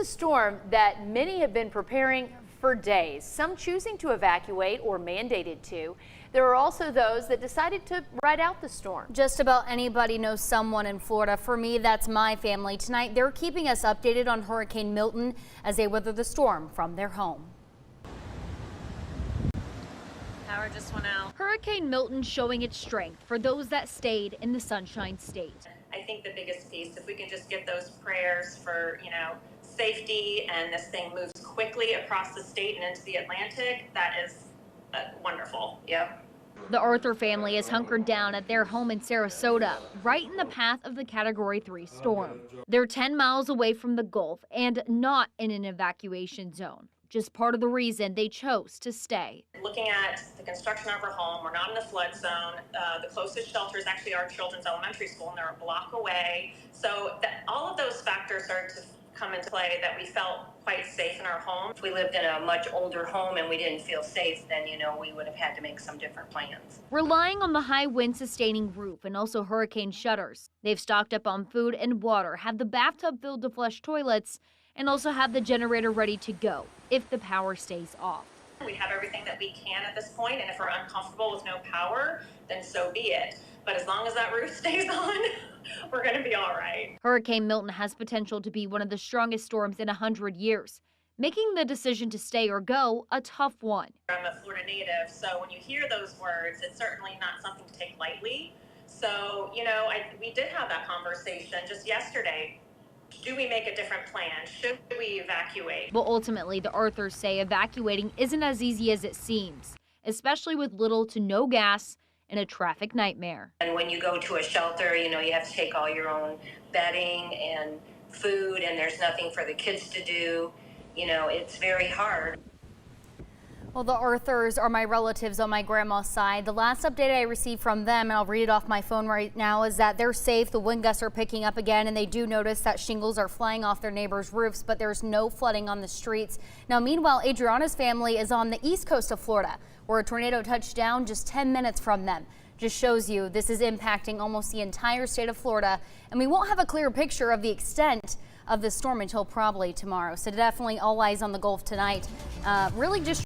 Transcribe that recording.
A storm that many have been preparing for days, some choosing to evacuate or mandated to. There are also those that decided to ride out the storm. Just about anybody knows someone in Florida. For me, that's my family. Tonight, they're keeping us updated on Hurricane Milton as they weather the storm from their home. Power just went out. Hurricane Milton showing its strength for those that stayed in the Sunshine State. I think the biggest piece, if we can just get those prayers for, safety and this thing moves quickly across the state and into the Atlantic, that is wonderful. Yep. The Arthur family is hunkered down at their home in Sarasota, right in the path of the Category 3 storm. They're 10 miles away from the Gulf and not in an evacuation zone. Just part of the reason they chose to stay. Looking at the construction of our home, we're not in a flood zone. The closest shelter is actually our children's elementary school, and they're a block away. So all of those factors started to come into play that we felt quite safe in our home. If we lived in a much older home and we didn't feel safe, then, we would have had to make some different plans. Relying on the high wind sustaining roof and also hurricane shutters, they've stocked up on food and water, have the bathtub filled to flush toilets, and also have the generator ready to go if the power stays off. We have everything that we can at this point, and if we're uncomfortable with no power, then so be it. But as long as that roof stays on, we're going to be all right. Hurricane Milton has potential to be one of the strongest storms in 100 years, making the decision to stay or go a tough one. I'm a Florida native, so when you hear those words, it's certainly not something to take lightly. So, we did have that conversation just yesterday. Do we make a different plan? Should we evacuate? But ultimately, the Arthurs say evacuating isn't as easy as it seems, especially with little to no gas and a traffic nightmare. And when you go to a shelter, you have to take all your own bedding and food, and there's nothing for the kids to do. It's very hard. Well, the Arthurs are my relatives on my grandma's side. The last update I received from them, and I'll read it off my phone right now, is that they're safe. The wind gusts are picking up again, and they do notice that shingles are flying off their neighbors' roofs, but there's no flooding on the streets. Now, meanwhile, Adriana's family is on the east coast of Florida, where a tornado touched down just 10 minutes from them. Just shows you this is impacting almost the entire state of Florida, and we won't have a clear picture of the extent of the storm until probably tomorrow. So definitely all eyes on the Gulf tonight. Really just